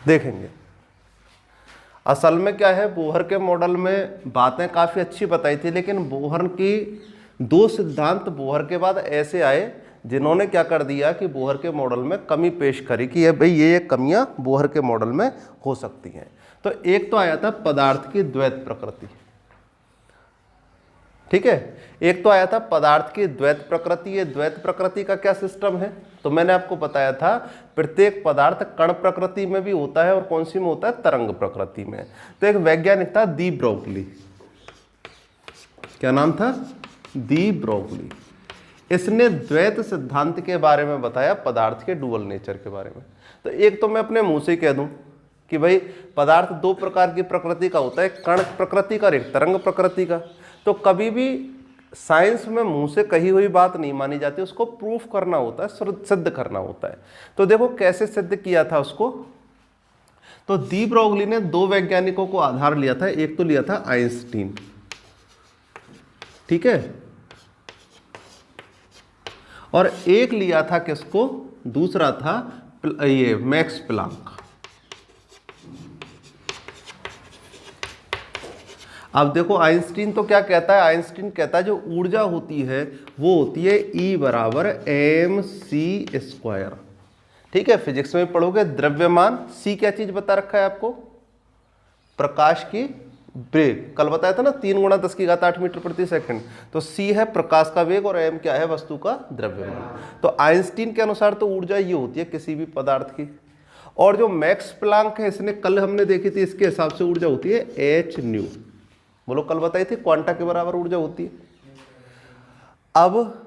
देखेंगे। असल में क्या है, बोहर के मॉडल में बातें काफ़ी अच्छी बताई थी, लेकिन बोहर की दो सिद्धांत बोहर के बाद ऐसे आए जिन्होंने क्या कर दिया कि बोहर के मॉडल में कमी पेश करी कि ये भाई ये कमियां बोहर के मॉडल में हो सकती हैं। तो एक तो आया था पदार्थ की द्वैत प्रकृति, ठीक है, एक तो आया था पदार्थ की द्वैत प्रकृति। ये द्वैत प्रकृति का क्या सिस्टम है, तो मैंने आपको बताया था प्रत्येक पदार्थ कण प्रकृति में भी होता है और कौन सी में होता है, तरंग प्रकृति में। तो एक वैज्ञानिक था दी ब्रोगली, क्या नाम था, दी ब्रोगली। इसने द्वैत सिद्धांत के बारे में बताया, पदार्थ के डुअल नेचर के बारे में। तो एक तो मैं अपने मुंह से कह दूं कि भाई पदार्थ दो प्रकार की प्रकृति का होता है, कण प्रकृति का और एक तरंग प्रकृति का। तो कभी भी साइंस में मुंह से कही हुई बात नहीं मानी जाती, उसको प्रूफ करना होता है, सिद्ध करना होता है। तो देखो कैसे सिद्ध किया था उसको। तो दी ब्रोगली ने दो वैज्ञानिकों को आधार लिया था, एक तो लिया था आइंस्टीन, ठीक है, और एक लिया था किसको, दूसरा था ये मैक्स प्लांक। अब देखो आइंस्टीन तो क्या कहता है, आइंस्टीन कहता है जो ऊर्जा होती है वो होती है E बराबर mc²। ठीक है, फिजिक्स में पढ़ोगे द्रव्यमान, C क्या चीज बता रखा है आपको, प्रकाश की वेग, कल बताया था ना 3 × 10⁸ मीटर प्रति सेकंड। तो C है प्रकाश का वेग और m क्या है, वस्तु का द्रव्यमान। तो आइंस्टीन के अनुसार तो ऊर्जा ये होती है किसी भी पदार्थ की। और जो मैक्स प्लांक है, इसने कल हमने देखी थी, इसके हिसाब से ऊर्जा होती है h न्यू। बोलो, कल बताई थी क्वांटा के बराबर ऊर्जा होती है। अब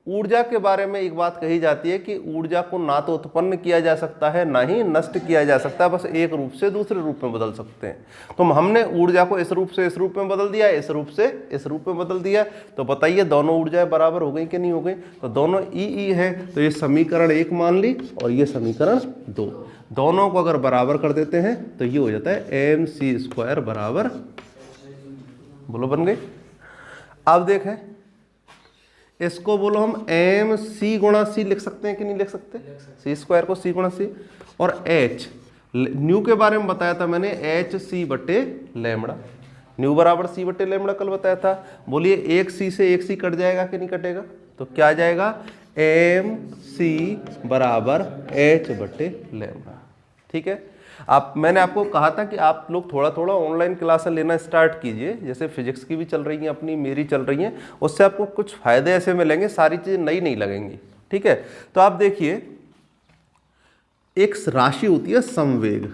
ऊर्जा के बारे में एक बात कही जाती है कि ऊर्जा को ना तो उत्पन्न किया जा सकता है ना ही नष्ट किया जा सकता है, बस एक रूप से दूसरे रूप में बदल सकते हैं। तो हमने ऊर्जा को इस रूप से इस रूप में बदल दिया, इस रूप से इस रूप में बदल दिया। तो बताइए दोनों ऊर्जाएं बराबर हो गई कि नहीं हो गई, तो दोनों ई है। तो ये समीकरण 1 मान ली और ये समीकरण 2, दोनों को अगर बराबर कर देते हैं तो ये हो जाता है mc² बराबर, बोलो बन गई। अब देखें इसको, बोलो हम mc×c लिख सकते हैं कि नहीं लिख सकते, c² को c×c। और h न्यू के बारे में बताया था मैंने, hc/λ, न्यू बराबर c/λ कल बताया था। बोलिए एक c से एक c कट जाएगा कि नहीं कटेगा, तो क्या आ जाएगा mc बराबर h/λ। ठीक है, मैंने आपको कहा था कि आप लोग थोड़ा थोड़ा ऑनलाइन क्लासें लेना स्टार्ट कीजिए, जैसे फिजिक्स की भी चल रही हैं अपनी, मेरी चल रही हैं, उससे आपको कुछ फायदे ऐसे मिलेंगे, सारी चीज़ें नई नहीं लगेंगी। ठीक है, तो आप देखिए एक राशि होती है संवेग।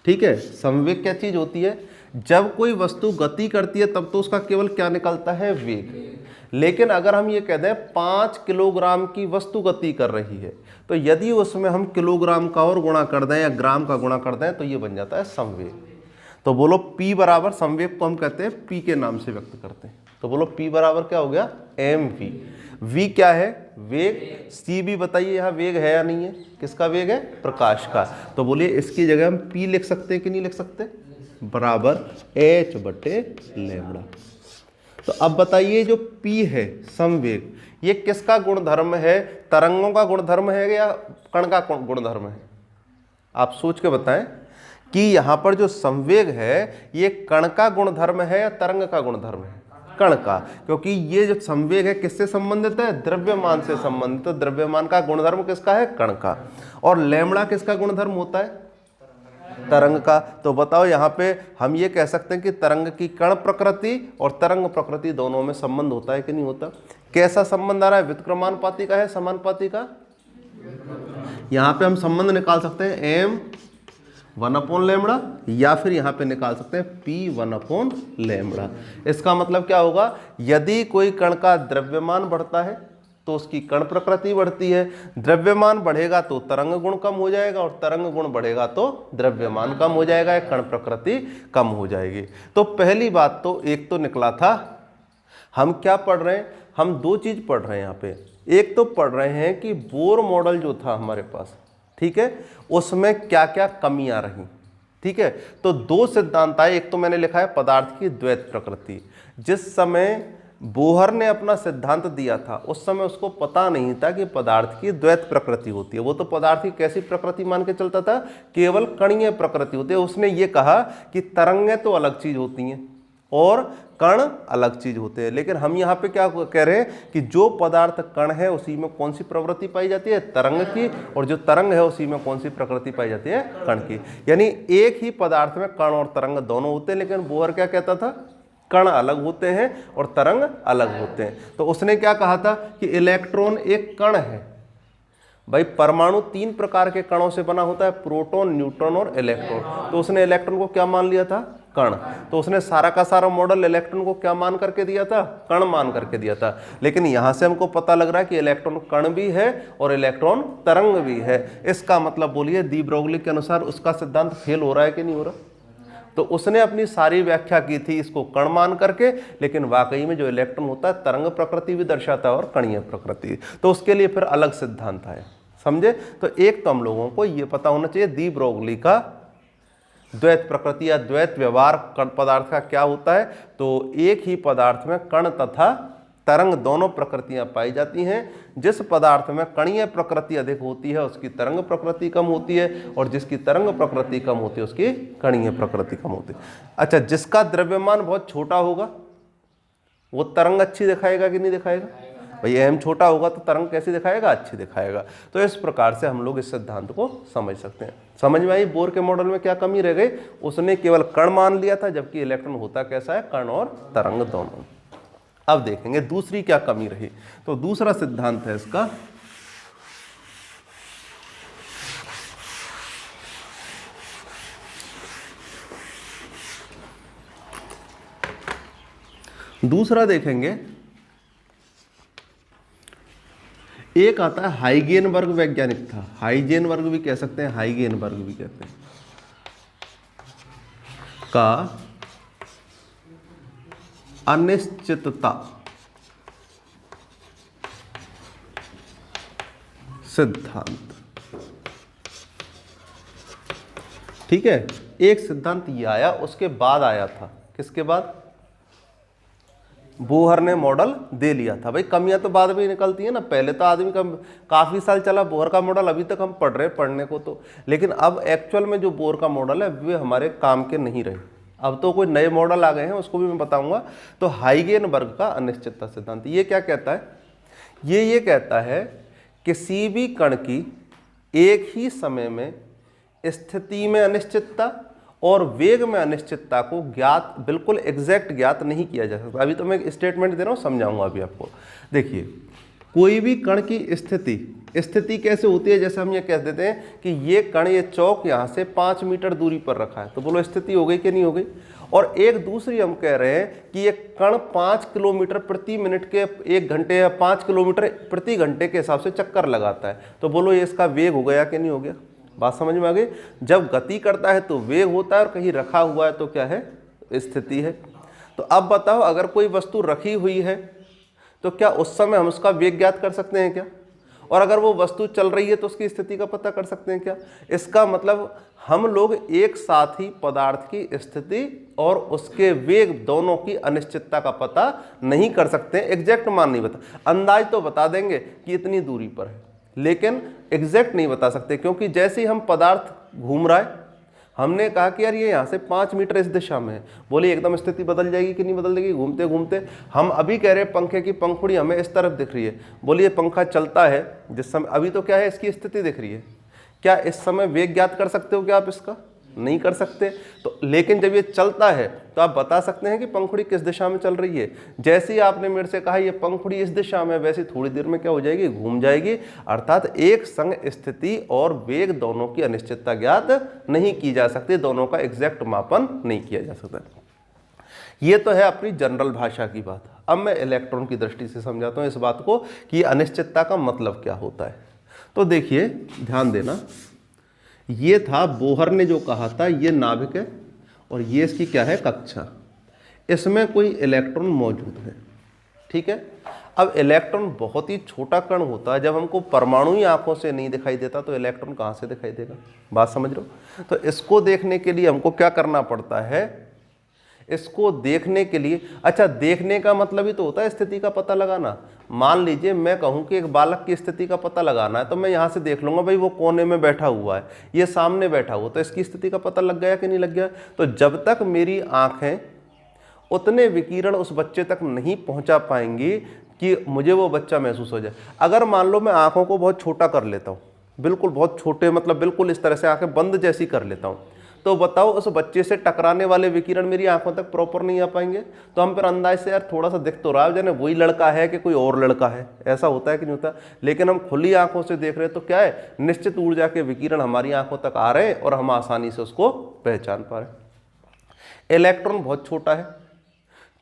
ठीक है, संवेग क्या चीज़ होती है, जब कोई वस्तु गति करती है तब तो उसका केवल क्या निकलता है, वेग। लेकिन अगर हम ये कह दें 5 किलोग्राम की वस्तु गति कर रही है, तो यदि उसमें हम किलोग्राम का और गुणा कर दें या ग्राम का गुणा कर दें तो ये बन जाता है संवेग। तो बोलो P बराबर, संवेग को हम कहते हैं P के नाम से व्यक्त करते हैं। तो बोलो P बराबर क्या हो गया, mv। v क्या है, वेग। c भी बताइए यहाँ वेग है या नहीं है, किसका वेग है, प्रकाश का। तो बोलिए इसकी जगह हम P लिख सकते हैं कि नहीं लिख सकते, बराबर h/λ। तो अब बताइए जो P है संवेग, ये किसका गुणधर्म है, तरंगों का गुणधर्म है या कण का गुणधर्म है, आप सोच के बताएं कि यहां पर जो संवेग है ये कण का गुणधर्म है या तरंग का गुणधर्म है, कण का। क्योंकि ये जो संवेग है किससे संबंधित है, द्रव्यमान से संबंधित। तो द्रव्यमान का गुणधर्म किसका है, कण का। और लैम्बडा किसका गुणधर्म होता है, तरंग का। तो बताओ यहाँ पे हम ये कह सकते हैं कि तरंग की कण प्रकृति और तरंग प्रकृति दोनों में संबंध होता है कि नहीं होता। कैसा संबंध आ रहा है, व्युत्क्रमानुपाती का है समानुपाती का। यहाँ पे हम संबंध निकाल सकते हैं m1/λ या फिर यहाँ पे निकाल सकते हैं p1/λ। इसका मतलब क्या होगा, यदि कोई कण का द्रव्यमान बढ़ता है तो उसकी कण प्रकृति बढ़ती है, द्रव्यमान बढ़ेगा तो तरंग गुण कम हो जाएगा और तरंग गुण बढ़ेगा तो द्रव्यमान कम हो जाएगा, कण प्रकृति कम हो जाएगी। तो पहली बात तो एक तो निकला था, हम क्या पढ़ रहे हैं, हम 2 चीज पढ़ रहे हैं यहाँ पे। एक तो पढ़ रहे हैं कि बोर मॉडल जो था हमारे पास, ठीक है, उसमें क्या क्या कमियां रही। ठीक है, तो 2 सिद्धांत आए। एक तो मैंने लिखा है पदार्थ की द्वैत प्रकृति, जिस समय बोहर ने अपना सिद्धांत दिया था उस समय उसको पता नहीं था कि पदार्थ की द्वैत प्रकृति होती है। वो तो पदार्थ की कैसी प्रकृति मान के चलता था, केवल कणीय प्रकृति होती है। उसने ये कहा कि तरंगें तो अलग चीज होती हैं और कण अलग चीज होते हैं। लेकिन हम यहाँ पे क्या कह रहे हैं कि जो पदार्थ कण है उसी में कौन सी प्रवृत्ति पाई जाती है, तरंग की, और जो तरंग है उसी में कौन सी प्रकृति पाई जाती है, कण की। यानी एक ही पदार्थ में कण और तरंग दोनों होते हैं। लेकिन बोहर क्या कहता था, कण अलग होते हैं और तरंग अलग होते हैं। तो उसने क्या कहा था कि इलेक्ट्रॉन एक कण है। भाई परमाणु 3 प्रकार के कणों से बना होता है, प्रोटॉन, न्यूट्रॉन और इलेक्ट्रॉन। तो उसने इलेक्ट्रॉन को क्या मान लिया था, कण। तो उसने सारा का सारा मॉडल इलेक्ट्रॉन को क्या मान करके दिया था, कण मान करके दिया था। लेकिन यहां से हमको पता लग रहा है कि इलेक्ट्रॉन कण भी है और इलेक्ट्रॉन तरंग भी है। इसका मतलब बोलिए दी ब्रोगली के अनुसार उसका सिद्धांत फेल हो रहा है कि नहीं हो रहा। तो उसने अपनी सारी व्याख्या की थी इसको कण मान करके, लेकिन वाकई में जो इलेक्ट्रॉन होता है तरंग प्रकृति भी दर्शाता है और कणीय प्रकृति। तो उसके लिए फिर अलग सिद्धांत आया, समझे। तो एक तो हम लोगों को यह पता होना चाहिए दी ब्रोगली का द्वैत प्रकृति या द्वैत व्यवहार पदार्थ का क्या होता है। तो एक ही पदार्थ में कण तथा तरंग दोनों प्रकृतियां पाई जाती हैं। जिस पदार्थ में कणीय प्रकृति अधिक होती है उसकी तरंग प्रकृति कम होती है, और जिसकी तरंग प्रकृति कम होती है उसकी कणीय प्रकृति कम होती है। अच्छा, जिसका द्रव्यमान बहुत छोटा होगा वो तरंग अच्छी दिखाएगा कि नहीं दिखाएगा। भाई m छोटा होगा तो तरंग कैसी दिखाएगा, अच्छी दिखाएगा। तो इस प्रकार से हम लोग इस सिद्धांत को समझ सकते हैं। समझ में आई बोर के मॉडल में क्या कमी रह गई, उसने केवल कण मान लिया था, जबकि इलेक्ट्रॉन होता कैसा है, कण और तरंग दोनों। अब देखेंगे दूसरी क्या कमी रही। तो दूसरा सिद्धांत है इसका दूसरा देखेंगे, एक आता है हाइजेनबर्ग वैज्ञानिक था, हाइजेनबर्ग भी कह सकते हैं, हाइजेनबर्ग भी कहते हैं, का अनिश्चितता सिद्धांत। ठीक है, एक सिद्धांत ये आया, उसके बाद आया था, किसके बाद, बोहर ने मॉडल दे लिया था। भाई कमियां तो बाद में निकलती है ना, पहले तो आदमी का काफी साल चला बोहर का मॉडल, अभी तक हम पढ़ रहे पढ़ने को तो, लेकिन अब एक्चुअल में जो बोहर का मॉडल है वे हमारे काम के नहीं रहे। अब तो कोई नए मॉडल आ गए हैं, उसको भी मैं बताऊंगा। तो हाइजेनबर्ग का अनिश्चितता सिद्धांत ये क्या कहता है, ये कहता है किसी भी कण की एक ही समय में स्थिति में अनिश्चितता और वेग में अनिश्चितता को ज्ञात, बिल्कुल एग्जैक्ट ज्ञात नहीं किया जा सकता। अभी तो मैं एक स्टेटमेंट दे रहा हूं, समझाऊंगा अभी आपको। देखिए, कोई भी कण की स्थिति कैसे होती है, जैसे हम ये कह देते हैं कि ये कण, ये चौक यहाँ से 5 मीटर दूरी पर रखा है, तो बोलो स्थिति हो गई कि नहीं हो गई। और एक दूसरी हम कह रहे हैं कि ये कण 5 किलोमीटर प्रति मिनट के 1 घंटे या 5 किलोमीटर प्रति घंटे के हिसाब से चक्कर लगाता है, तो बोलो ये इसका वेग हो गया कि नहीं हो गया। बात समझ में आ गई। जब गति करता है तो वेग होता है और कहीं रखा हुआ है तो क्या है, स्थिति है। तो अब बताओ, अगर कोई वस्तु रखी हुई है तो क्या उस समय हम उसका वेग ज्ञात कर सकते हैं क्या, और अगर वो वस्तु चल रही है तो उसकी स्थिति का पता कर सकते हैं क्या। इसका मतलब हम लोग एक साथ ही पदार्थ की स्थिति और उसके वेग दोनों की अनिश्चितता का पता नहीं कर सकते, एग्जैक्ट मान नहीं बता, अंदाज तो बता देंगे कि इतनी दूरी पर है, लेकिन एग्जैक्ट नहीं बता सकते। क्योंकि जैसे ही हम पदार्थ घूम रहा है, हमने कहा कि यार ये यहाँ से 5 मीटर इस दिशा में है, बोले एकदम स्थिति बदल जाएगी कि नहीं बदल जाएगी, घूमते घूमते। हम अभी कह रहे हैं पंखे की पंखुड़ी हमें इस तरफ दिख रही है, बोलिए पंखा चलता है जिस समय, अभी तो क्या है, इसकी स्थिति दिख रही है, क्या इस समय वेग ज्ञात कर सकते हो क्या आप इसका, नहीं कर सकते। तो लेकिन जब ये चलता है तो आप बता सकते हैं कि पंखुड़ी किस दिशा में चल रही है। जैसे ही आपने मेरे से कहा ये पंखुड़ी इस दिशा में, वैसे थोड़ी देर में क्या हो जाएगी, घूम जाएगी। अर्थात एक संग स्थिति और वेग दोनों की अनिश्चितता ज्ञात नहीं की जा सकती, दोनों का एग्जैक्ट मापन नहीं किया जा सकता। ये तो है अपनी जनरल भाषा की बात। अब मैं इलेक्ट्रॉन की दृष्टि से समझाता हूँ इस बात को कि अनिश्चितता का मतलब क्या होता है। तो देखिए, ध्यान देना, ये था बोहर ने जो कहा था, ये नाभिक है और ये इसकी क्या है, कक्षा, इसमें कोई इलेक्ट्रॉन मौजूद है। ठीक है, अब इलेक्ट्रॉन बहुत ही छोटा कण होता है, जब हमको परमाणु ही आंखों से नहीं दिखाई देता तो इलेक्ट्रॉन कहाँ से दिखाई देगा। बात समझ रहे हो। तो इसको देखने के लिए हमको क्या करना पड़ता है, इसको देखने के लिए, अच्छा देखने का मतलब ही तो होता है स्थिति का पता लगाना। मान लीजिए मैं कहूँ कि एक बालक की स्थिति का पता लगाना है, तो मैं यहाँ से देख लूँगा भाई वो कोने में बैठा हुआ है, ये सामने बैठा हुआ, तो इसकी स्थिति का पता लग गया कि नहीं लग गया। तो जब तक मेरी आँखें उतने विकिरण उस बच्चे तक नहीं पहुँचा पाएंगी कि मुझे वो बच्चा महसूस हो जाए। अगर मान लो मैं आँखों को बहुत छोटा कर लेता हूँ, बिल्कुल बहुत छोटे, मतलब बिल्कुल इस तरह से आँखें बंद जैसी कर लेता हूँ, तो बताओ उस बच्चे से टकराने वाले विकिरण मेरी आंखों तक प्रॉपर नहीं आ पाएंगे। तो हम फिर अंदाज से यार थोड़ा सा दिख तो रहा है जाने वही लड़का है कि कोई और लड़का है, ऐसा होता है कि नहीं होता। लेकिन हम खुली आंखों से देख रहे हैं तो क्या है, निश्चित ऊर्जा के विकिरण हमारी आंखों तक आ रहे हैं और हम आसानी से उसको पहचान पा रहे हैं। इलेक्ट्रॉन बहुत छोटा है,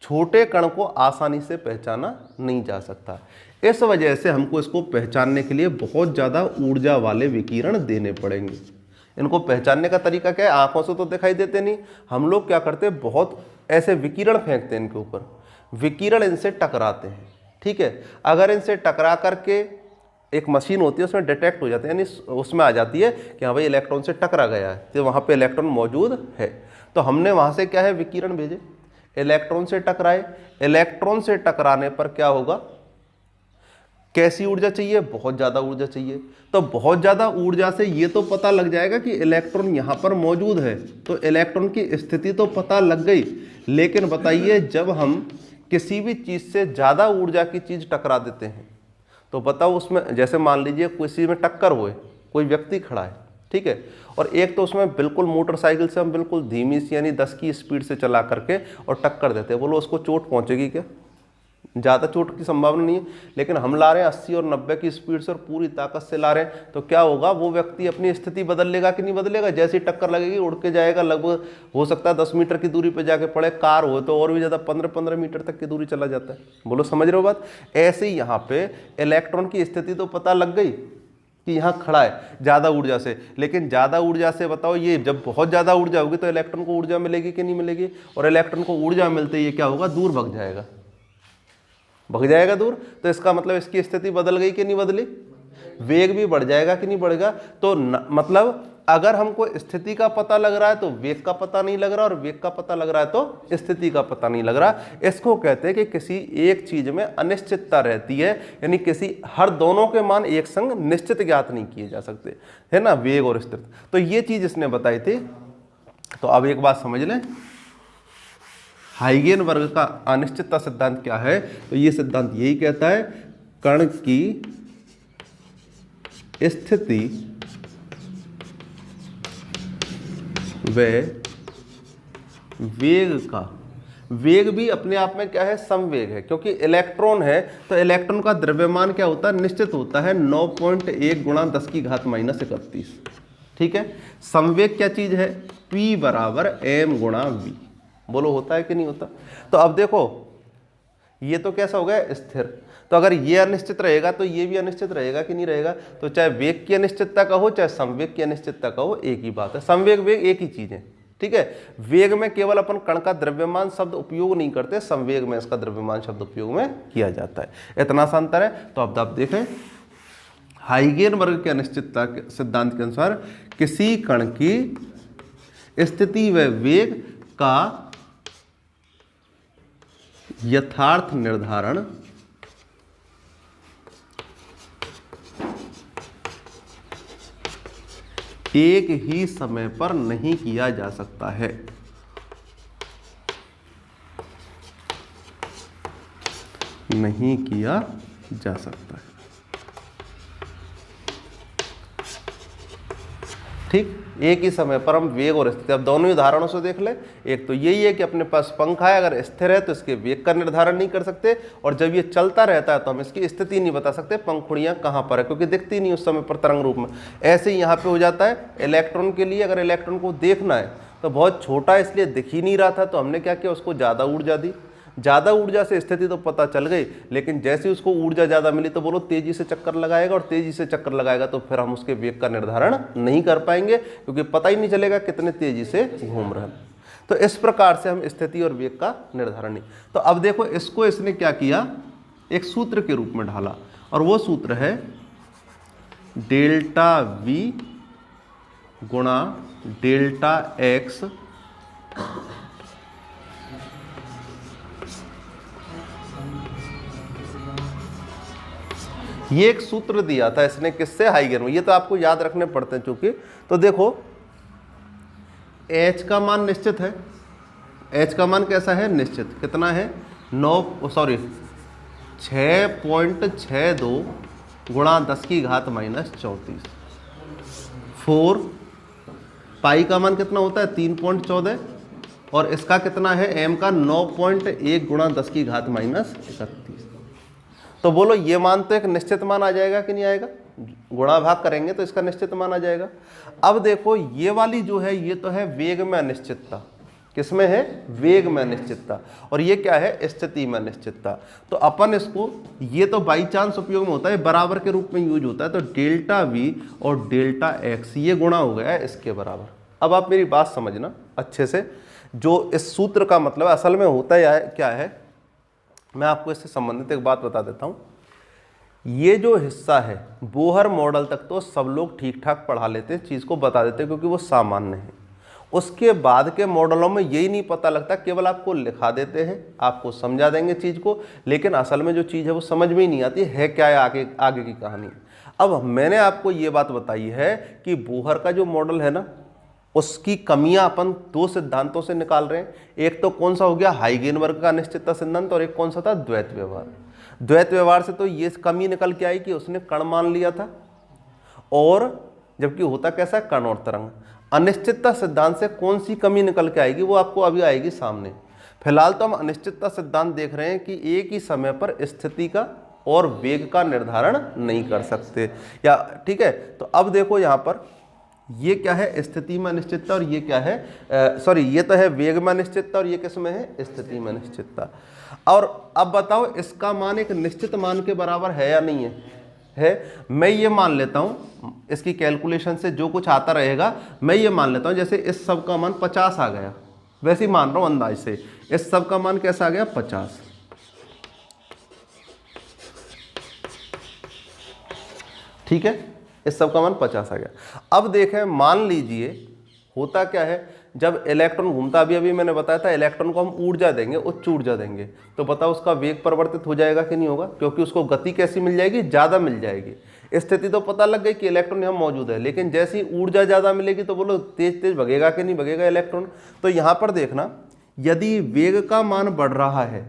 छोटे कण को आसानी से पहचाना नहीं जा सकता, इस वजह से हमको इसको पहचानने के लिए बहुत ज़्यादा ऊर्जा वाले विकिरण देने पड़ेंगे। इनको पहचानने का तरीका क्या है, आंखों से तो दिखाई देते नहीं, हम लोग क्या करते हैं बहुत ऐसे विकिरण फेंकते हैं इनके ऊपर, विकिरण इनसे टकराते हैं। ठीक है, अगर इनसे टकरा करके एक मशीन होती है उसमें डिटेक्ट हो जाते हैं, यानी उसमें आ जाती है कि हाँ भाई इलेक्ट्रॉन से टकरा गया है, तो वहाँ पे इलेक्ट्रॉन मौजूद है। तो हमने वहाँ से क्या है विकिरण भेजे, इलेक्ट्रॉन से टकराए, इलेक्ट्रॉन से टकराने पर क्या होगा, कैसी ऊर्जा चाहिए, बहुत ज़्यादा ऊर्जा चाहिए। तो बहुत ज़्यादा ऊर्जा से ये तो पता लग जाएगा कि इलेक्ट्रॉन यहाँ पर मौजूद है, तो इलेक्ट्रॉन की स्थिति तो पता लग गई। लेकिन बताइए जब हम किसी भी चीज़ से ज़्यादा ऊर्जा की चीज़ टकरा देते हैं तो बताओ उसमें, जैसे मान लीजिए किसी में टक्कर हुए, कोई व्यक्ति खड़ा है, ठीक है, और एक तो उसमें बिल्कुल मोटरसाइकिल से हम बिल्कुल धीमी सी यानी 10 की स्पीड से चला करके और टक्कर देते हैं, बोलो उसको चोट पहुँचेगी क्या, ज़्यादा चोट की संभावना नहीं है। लेकिन हम ला रहे हैं 80 और 90 की स्पीड से और पूरी ताकत से ला रहे हैं, तो क्या होगा, वो व्यक्ति अपनी स्थिति बदल लेगा कि नहीं बदलेगा, जैसी टक्कर लगेगी उड़ के जाएगा, लगभग हो सकता है 10 मीटर की दूरी पे जाके पड़े, कार हो तो और भी ज़्यादा 15-15 मीटर तक की दूरी चला जाता है। बोलो समझ रहे हो बात। ऐसे ही यहाँ पे इलेक्ट्रॉन की स्थिति तो पता लग गई कि यहाँ खड़ा है ज़्यादा ऊर्जा से, लेकिन ज़्यादा ऊर्जा से बताओ ये जब बहुत ज़्यादा ऊर्जा होगी तो इलेक्ट्रॉन को ऊर्जा मिलेगी कि नहीं मिलेगी, और इलेक्ट्रॉन को ऊर्जा मिलते ही ये क्या होगा, दूर भग जाएगा, भग जाएगा दूर। तो इसका मतलब इसकी स्थिति बदल गई कि नहीं बदली, वेग भी बढ़ जाएगा कि नहीं बढ़ेगा। तो मतलब अगर हमको स्थिति का पता लग रहा है तो वेग का पता नहीं लग रहा, और वेग का पता लग रहा है तो स्थिति का पता नहीं लग रहा। इसको कहते हैं कि किसी एक चीज में अनिश्चितता रहती है, यानी किसी हर दोनों के मान एक संग निश्चित ज्ञात नहीं किए जा सकते, है ना, वेग और स्थिति। तो ये चीज इसने बताई थी। तो अब एक बात समझ लें, हाइगेन वर्ग का अनिश्चितता सिद्धांत क्या है, तो ये सिद्धांत यही कहता है कण की स्थिति व वेग का, वेग भी अपने आप में क्या है, समवेग है, क्योंकि इलेक्ट्रॉन है तो इलेक्ट्रॉन का द्रव्यमान क्या होता है, निश्चित होता है 9.1 गुणा 10 की घात -31। ठीक है, समवेग क्या चीज है, P बराबर m गुणा v। बोलो होता है कि नहीं होता। तो अब देखो ये तो कैसा हो गया, स्थिर, तो अगर ये अनिश्चित रहेगा तो ये भी अनिश्चित रहेगा कि नहीं रहेगा। तो चाहे वेग की अनिश्चितता का हो चाहे संवेग की अनिश्चितता का हो, एक ही बात है, संवेग वेग एक ही चीज है। ठीक है, वेग में केवल अपन कण का द्रव्यमान शब्द उपयोग नहीं करते, संवेग में इसका द्रव्यमान शब्द उपयोग में किया जाता है, इतना सा अंतर है। तो अब आप देखें, हाइगेन वर्ग के अनिश्चितता के सिद्धांत के अनुसार किसी कण की स्थिति व वेग का यथार्थ निर्धारण एक ही समय पर नहीं किया जा सकता है। नहीं किया जा सकता है। ठीक, एक ही समय पर हम वेग और स्थिति, अब दोनों ही उदाहरणों से देख ले। एक तो यही है कि अपने पास पंखा है, अगर स्थिर है तो इसके वेग का निर्धारण नहीं कर सकते, और जब ये चलता रहता है तो हम इसकी स्थिति नहीं बता सकते, पंखुड़ियां कहाँ पर है, क्योंकि दिखती नहीं उस समय पर तरंग रूप में। ऐसे ही यहाँ पे हो जाता है इलेक्ट्रॉन के लिए, अगर इलेक्ट्रॉन को देखना है तो बहुत छोटा है इसलिए दिख ही नहीं रहा था, तो हमने क्या किया, उसको ज़्यादा ऊर्जा दी। ज़्यादा ऊर्जा से स्थिति तो पता चल गई, लेकिन जैसे उसको ऊर्जा ज़्यादा मिली तो बोलो तेजी से चक्कर लगाएगा, और तेजी से चक्कर लगाएगा तो फिर हम उसके वेग का निर्धारण नहीं कर पाएंगे, क्योंकि पता ही नहीं चलेगा कितने तेजी से घूम रहा है। तो इस प्रकार से हम स्थिति और वेग का निर्धारण नहीं। तो अब देखो इसको इसने क्या किया, एक सूत्र के रूप में ढाला, और वो सूत्र है डेल्टा V गुणा डेल्टा X ये एक सूत्र दिया था इसने किससे, हाइगन में, ये तो आपको याद रखने पड़ते हैं चूंकि। तो देखो h का मान निश्चित है, h का मान कैसा है, निश्चित, कितना है 6.62 गुणा 10 की घात -34। 4 पाई का मान कितना होता है 3.14 और इसका कितना है m का 9.1 गुणा 10 की घात -31। तो बोलो ये मान तो एक निश्चित मान आ जाएगा कि नहीं आएगा, गुणा भाग करेंगे तो इसका निश्चित मान आ जाएगा। अब देखो ये वाली जो है ये तो है वेग में अनिश्चितता, किसमें है, वेग में अनिश्चितता, और ये क्या है, स्थिति में अनिश्चितता। तो अपन इसको, ये तो बाई चांस उपयोग में होता है, बराबर के रूप में यूज होता है, तो डेल्टा v और डेल्टा x ये गुणा हो गया है इसके बराबर। अब आप मेरी बात समझना अच्छे से, जो इस सूत्र का मतलब असल में होता है क्या है, मैं आपको इससे संबंधित एक बात बता देता हूँ। ये जो हिस्सा है बोहर मॉडल तक तो सब लोग ठीक ठाक पढ़ा लेते हैं, चीज़ को बता देते हैं क्योंकि वो सामान्य है। उसके बाद के मॉडलों में यही नहीं पता लगता, केवल आपको लिखा देते हैं, आपको समझा देंगे चीज़ को, लेकिन असल में जो चीज़ है वो समझ में ही नहीं आती है क्या है, आगे की कहानी। अब मैंने आपको ये बात बताई है कि बोहर का जो मॉडल है ना, उसकी कमियां अपन दो सिद्धांतों से निकाल रहे हैं। एक तो कौन सा हो गया, हाइगेनबर्ग का अनिश्चितता सिद्धांत, और एक कौन सा था, द्वैत व्यवहार। द्वैत व्यवहार से तो ये कमी निकल के आई कि उसने कण मान लिया था, और जबकि होता कैसा है, कण और तरंग। अनिश्चितता सिद्धांत से कौन सी कमी निकल के आएगी वो आपको अभी आएगी सामने। फिलहाल तो हम अनिश्चितता सिद्धांत देख रहे हैं कि एक ही समय पर स्थिति का और वेग का निर्धारण नहीं कर सकते, या ठीक है। तो अब देखो यहाँ पर ये क्या है, स्थिति में अनिश्चितता, और ये क्या है, ये तो है वेग में अनिश्चितता, और ये किस में है, स्थिति में अनिश्चितता। और अब बताओ इसका मान एक निश्चित मान के बराबर है या नहीं है? मैं ये मान लेता हूँ, इसकी कैलकुलेशन से जो कुछ आता रहेगा मैं ये मान लेता हूँ, जैसे इस सब का मान 50 आ गया, वैसे ही मान रहा हूँ अंदाज से, इस सब का मान कैसा आ गया, 50। ठीक है, इस सब का मान 50 आ गया। अब देखें, मान लीजिए होता क्या है, जब इलेक्ट्रॉन घूमता, अभी मैंने बताया था इलेक्ट्रॉन को हम ऊर्जा देंगे, उच्च ऊर्जा देंगे, तो बताओ उसका वेग परिवर्तित हो जाएगा कि नहीं होगा, क्योंकि उसको गति कैसी मिल जाएगी, ज़्यादा मिल जाएगी। स्थिति तो पता लग गई कि इलेक्ट्रॉन यहाँ मौजूद है, लेकिन जैसी ऊर्जा ज़्यादा मिलेगी तो बोलो तेज तेज भगेगा कि नहीं भगेगा इलेक्ट्रॉन। तो यहाँ पर देखना, यदि वेग का मान बढ़ रहा है,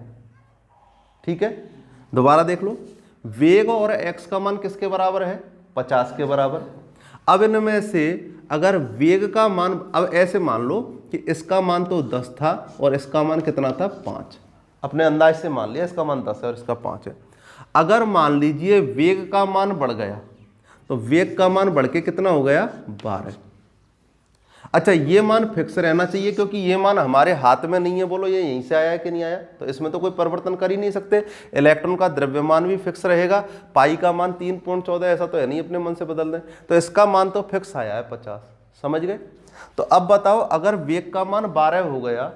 ठीक है, दोबारा देख लो, वेग और x का मान किसके बराबर है, 50 के बराबर। अब इनमें से अगर वेग का मान, अब ऐसे मान लो कि इसका मान तो 10 था और इसका मान कितना था, 5, अपने अंदाज से मान लिया इसका मान 10 है और इसका 5 है। अगर मान लीजिए वेग का मान बढ़ गया, तो वेग का मान बढ़ के कितना हो गया, 12। अच्छा, ये मान फिक्स रहना चाहिए क्योंकि ये मान हमारे हाथ में नहीं है, बोलो ये यहीं से आया है कि नहीं आया, तो इसमें तो कोई परिवर्तन कर ही नहीं सकते। इलेक्ट्रॉन का द्रव्यमान भी फिक्स रहेगा, पाई का मान 3.14, ऐसा तो है नहीं अपने मन से बदल दें, तो इसका मान तो फिक्स आया है 50, समझ गए। तो अब बताओ, अगर वेग का मान 12 हो गया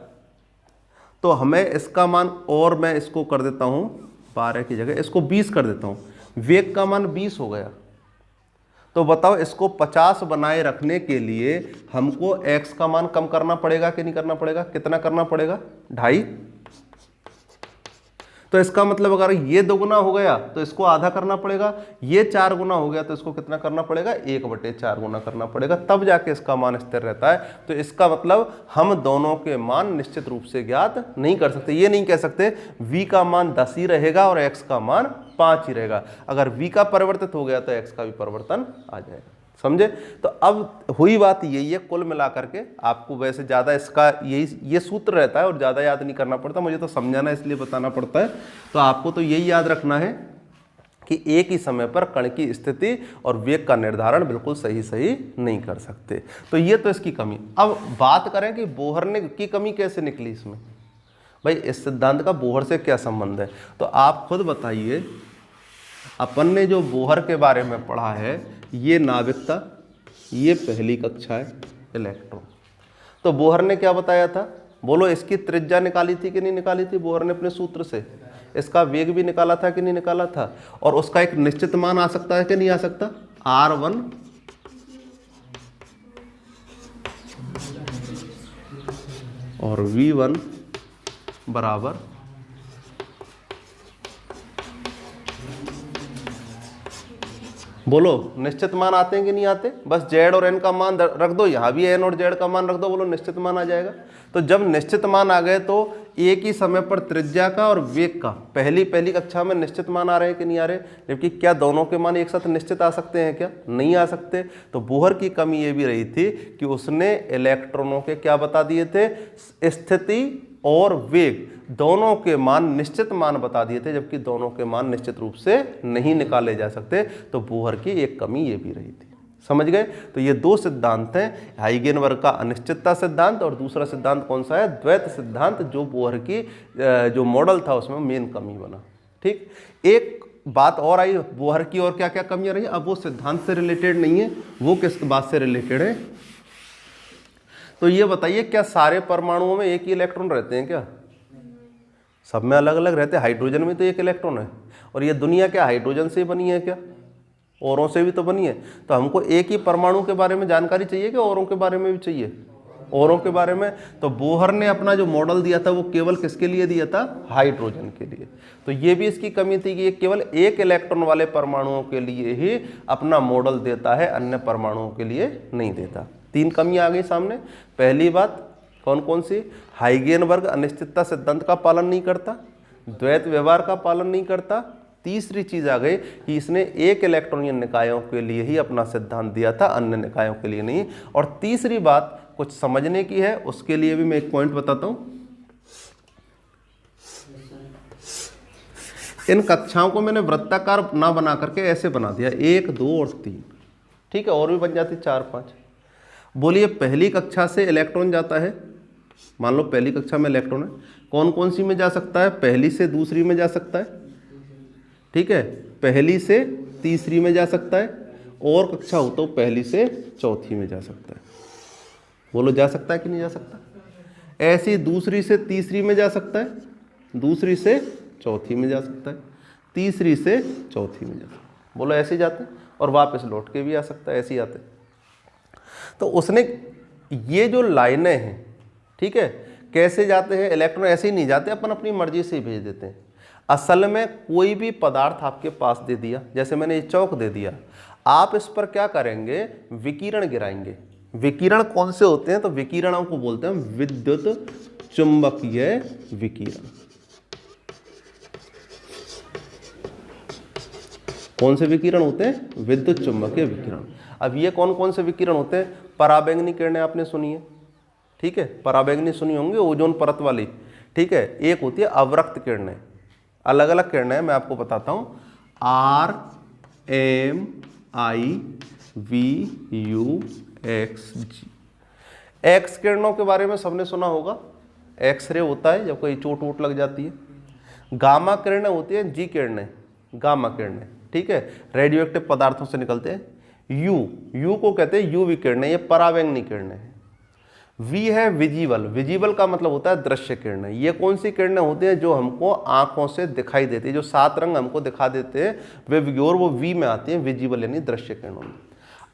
तो हमें इसका मान, और मैं इसको कर देता हूँ 12 की जगह इसको 20 कर देता हूँ, वेग का मान 20 हो गया। तो बताओ इसको 50 बनाए रखने के लिए हमको x का मान कम करना पड़ेगा कि नहीं करना पड़ेगा, कितना करना पड़ेगा, 2.5। तो इसका मतलब अगर ये 2 गुना हो गया तो इसको आधा करना पड़ेगा, ये 4 गुना हो गया तो इसको कितना करना पड़ेगा, 1/4 गुना करना पड़ेगा, तब जाके इसका मान स्थिर रहता है। तो इसका मतलब हम दोनों के मान निश्चित रूप से ज्ञात नहीं कर सकते। ये नहीं कह सकते v का मान 10 ही रहेगा और x का मान 5 ही रहेगा। अगर v का परिवर्तित हो गया तो x का भी परिवर्तन आ जाएगा, समझे। तो अब हुई बात यही है, कुल मिलाकर के आपको वैसे ज़्यादा इसका ये सूत्र रहता है और ज़्यादा याद नहीं करना पड़ता, मुझे तो समझाना इसलिए बताना पड़ता है। तो आपको तो यही याद रखना है कि एक ही समय पर कण की स्थिति और वेग का निर्धारण बिल्कुल सही नहीं कर सकते। तो ये तो इसकी कमी। अब बात करें कि बोहर ने की कमी कैसे निकली इसमें, भाई इस सिद्धांत का बोहर से क्या संबंध है, तो आप खुद बताइए। अपन ने जो बोहर के बारे में पढ़ा है, ये नाभिकता, ये पहली कक्षा है, इलेक्ट्रॉन। तो बोहर ने क्या बताया था, बोलो इसकी त्रिज्या निकाली थी कि नहीं निकाली थी बोहर ने अपने सूत्र से, इसका वेग भी निकाला था कि नहीं निकाला था, और उसका एक निश्चित मान आ सकता है कि नहीं आ सकता, R1 और V1 बराबर बोलो निश्चित मान आते हैं कि नहीं आते? बस जेड और एन का मान रख दो, यहाँ भी एन और जेड का मान रख दो, बोलो निश्चित मान आ जाएगा। तो जब निश्चित मान आ गए तो एक ही समय पर त्रिज्या का और वेग का पहली कक्षा में निश्चित मान आ रहे हैं कि नहीं आ रहे? जबकि क्या दोनों के मान एक साथ निश्चित आ सकते हैं क्या? नहीं आ सकते। तो बोहर की कमी ये भी रही थी कि उसने इलेक्ट्रॉनों के क्या बता दिए थे, स्थिति और वेग दोनों के मान निश्चित मान बता दिए थे, जबकि दोनों के मान निश्चित रूप से नहीं निकाले जा सकते। तो बोहर की एक कमी ये भी रही थी। समझ गए? तो ये दो सिद्धांत हैं, हाइगेनबर्ग का अनिश्चितता सिद्धांत और दूसरा सिद्धांत कौन सा है, द्वैत सिद्धांत, जो बोहर की जो मॉडल था उसमें मेन कमी बना। ठीक, एक बात और आई बोहर की, और क्या क्या कमियां रही। अब वो सिद्धांत से रिलेटेड नहीं है, वो किस बात से रिलेटेड है? तो ये बताइए, क्या सारे परमाणुओं में एक ही इलेक्ट्रॉन रहते हैं क्या? सब में अलग अलग रहते हैं। हाइड्रोजन में तो एक इलेक्ट्रॉन है, और ये दुनिया क्या हाइड्रोजन से बनी है क्या? औरों से भी तो बनी है। तो हमको एक ही परमाणु के बारे में जानकारी चाहिए कि औरों के बारे में भी चाहिए? औरों के बारे में। तो बोहर ने अपना जो मॉडल दिया था वो केवल किसके लिए दिया था? हाइड्रोजन के लिए। तो ये भी इसकी कमी थी कि ये केवल एक इलेक्ट्रॉन वाले परमाणुओं के लिए ही अपना मॉडल देता है, अन्य परमाणुओं के लिए नहीं देता। तीन कमियां आ गई सामने। पहली बात कौन कौन सी? हाइगेनबर्ग अनिश्चितता सिद्धांत का पालन नहीं करता, द्वैत व्यवहार का पालन नहीं करता। तीसरी चीज आ गई कि इसने एक इलेक्ट्रॉनिक निकायों के लिए ही अपना सिद्धांत दिया था, अन्य निकायों के लिए नहीं। और तीसरी बात कुछ समझने की है, उसके लिए भी मैं एक पॉइंट बताता हूं। इन कक्षाओं को मैंने वृत्ताकार ना बना करके ऐसे बना दिया, 1 2 और 3। ठीक है, और भी बन जाती 4 5। बोलिए पहली कक्षा से इलेक्ट्रॉन जाता है, मान लो पहली कक्षा में इलेक्ट्रॉन है, कौन कौन सी में जा सकता है? पहली से दूसरी में जा सकता है, ठीक है, पहली से तीसरी में जा सकता है, और कक्षा हो तो पहली से चौथी में जा सकता है। बोलो जा सकता है कि नहीं जा सकता? ऐसी दूसरी से तीसरी में जा सकता है, दूसरी से चौथी में जा सकता है, तीसरी से चौथी में जा सकता है। बोलो ऐसे जाते हैं, और वापस लौट के भी आ सकता है, ऐसे ही आते हैं। तो उसने ये जो लाइनें हैं, ठीक है, कैसे जाते हैं इलेक्ट्रॉन? ऐसे ही नहीं जाते, अपन अपनी मर्जी से ही भेज देते हैं। असल में कोई भी पदार्थ आपके पास दे दिया, जैसे मैंने ये चौक दे दिया, आप इस पर क्या करेंगे? विकिरण गिराएंगे। विकिरण कौन से होते हैं? तो विकिरणों को बोलते हैं विद्युत चुंबकीय विकिरण। कौन से विकिरण होते हैं? विद्युत चुंबकीय विकिरण। अब ये कौन कौन से विकिरण होते हैं? पराबैंगनी किरणें आपने सुनी है, ठीक है, पराबैंगनी सुनी होंगी, ओजोन परत वाली, ठीक है। एक होती है अवरक्त किरणें, अलग अलग किरणें मैं आपको बताता हूं, RMIV UXG। एक्स किरणों के बारे में सबने सुना होगा, एक्सरे होता है जब कोई चोट वोट लग जाती है। गामा किरणें होती है, जी किरणें, गामा किरणें, ठीक है, रेडियोएक्टिव पदार्थों से निकलते हैं। यू को कहते हैं यूवी किरणें, ये पराबैंगनी किरणें हैं। वी है विजिबल, विजिबल का मतलब होता है दृश्य किरणें। ये कौन सी किरणें होती हैं? जो हमको आंखों से दिखाई देती है, जो 7 रंग हमको दिखा देते हैं वे विग्योर, वो वी में आती हैं, विजिबल यानी दृश्य किरणों में।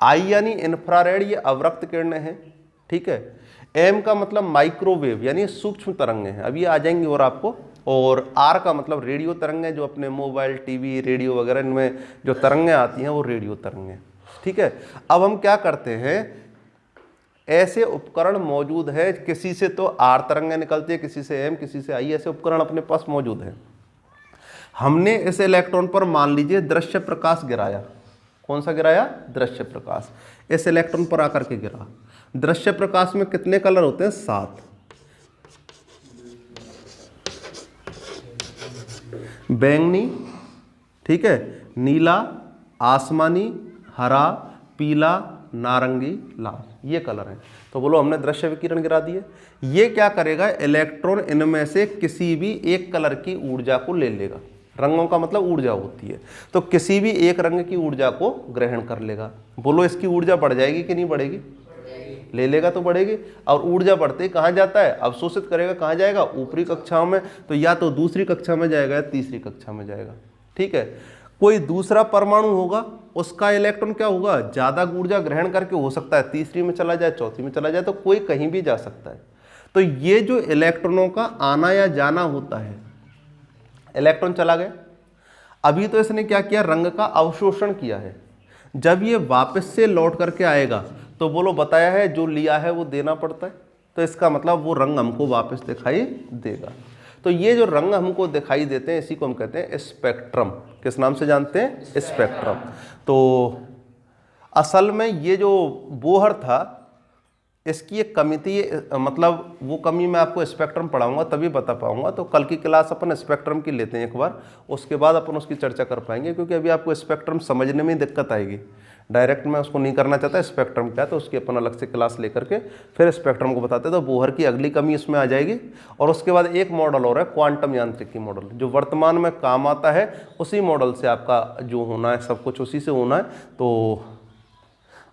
आई यानी इंफ्रारेड, ये अवरक्त किरणें हैं, ठीक है। एम का मतलब माइक्रोवेव यानी सूक्ष्म तरंगें हैं, अभी आ जाएंगी और आपको। और आर का मतलब रेडियो तरंगें, जो अपने मोबाइल, टीवी, रेडियो वगैरह इनमें जो तरंगें आती हैं वो रेडियो तरंगें, ठीक है। अब हम क्या करते हैं, ऐसे उपकरण मौजूद है, किसी से तो आर तरंगें निकलती है, किसी से एम, किसी से आई, ऐसे उपकरण अपने पास मौजूद है। हमने इस इलेक्ट्रॉन पर मान लीजिए दृश्य प्रकाश गिराया। कौन सा गिराया? दृश्य प्रकाश। इस इलेक्ट्रॉन पर आकर के गिरा। दृश्य प्रकाश में कितने कलर होते हैं? 7। बैंगनी, ठीक है, नीला, आसमानी, हरा, पीला, नारंगी, लाल, ये कलर हैं। तो बोलो हमने दृश्य विकिरण गिरा दिए। ये क्या करेगा? इलेक्ट्रॉन इनमें से किसी भी एक कलर की ऊर्जा को ले लेगा। रंगों का मतलब ऊर्जा होती है, तो किसी भी एक रंग की ऊर्जा को ग्रहण कर लेगा। बोलो इसकी ऊर्जा बढ़ जाएगी कि नहीं बढ़ेगी? ले लेगा तो बढ़ेगी। और ऊर्जा बढ़ते ही कहाँ जाता है? अवशोषित करेगा, कहाँ जाएगा? ऊपरी कक्षाओं में। तो या तो दूसरी कक्षा में जाएगा या तीसरी कक्षा में जाएगा, ठीक है। कोई दूसरा परमाणु होगा, उसका इलेक्ट्रॉन क्या होगा? ज्यादा ऊर्जा ग्रहण करके हो सकता है तीसरी में चला जाए, चौथी में चला जाए, तो कोई कहीं भी जा सकता है। तो ये जो इलेक्ट्रॉनों का आना या जाना होता है, इलेक्ट्रॉन चला गया, अभी तो इसने क्या किया? रंग का अवशोषण किया है। जब ये वापस से लौट करके आएगा तो बोलो बताया है जो लिया है वो देना पड़ता है, तो इसका मतलब वो रंग हमको वापस दिखाई देगा। तो ये जो रंग हमको दिखाई देते हैं इसी को हम कहते हैं स्पेक्ट्रम। किस नाम से जानते हैं? स्पेक्ट्रम। तो असल में ये जो बोहर था इसकी एक कमी थी, मतलब वो कमी मैं आपको स्पेक्ट्रम पढ़ाऊंगा तभी बता पाऊंगा। तो कल की क्लास अपन स्पेक्ट्रम की लेते हैं एक बार, उसके बाद अपन उसकी चर्चा कर पाएंगे, क्योंकि अभी आपको स्पेक्ट्रम समझने में दिक्कत आएगी। डायरेक्ट मैं उसको नहीं करना चाहता स्पेक्ट्रम क्या, तो उसकी अपन अलग से क्लास लेकर के फिर स्पेक्ट्रम को बताते हैं। तो बोहर की अगली कमी इसमें आ जाएगी। और उसके बाद एक मॉडल और है क्वांटम यांत्रिकी मॉडल, जो वर्तमान में काम आता है। उसी मॉडल से आपका जो होना है सब कुछ उसी से होना है। तो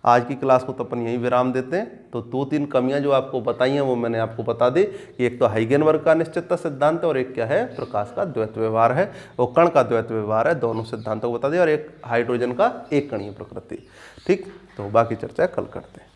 आज की क्लास को तो अपन यहीं विराम देते हैं। तो 2-3 कमियां जो आपको बताई हैं वो मैंने आपको बता दी कि एक तो हाइगेनबर्ग का अनिश्चितता सिद्धांत है और एक क्या है? प्रकाश का द्वैत व्यवहार है, वो कण का द्वैत व्यवहार है। दोनों सिद्धांतों को बता दिया, और एक हाइड्रोजन का एक कणीय प्रकृति। ठीक, तो बाकी चर्चा कल करते हैं।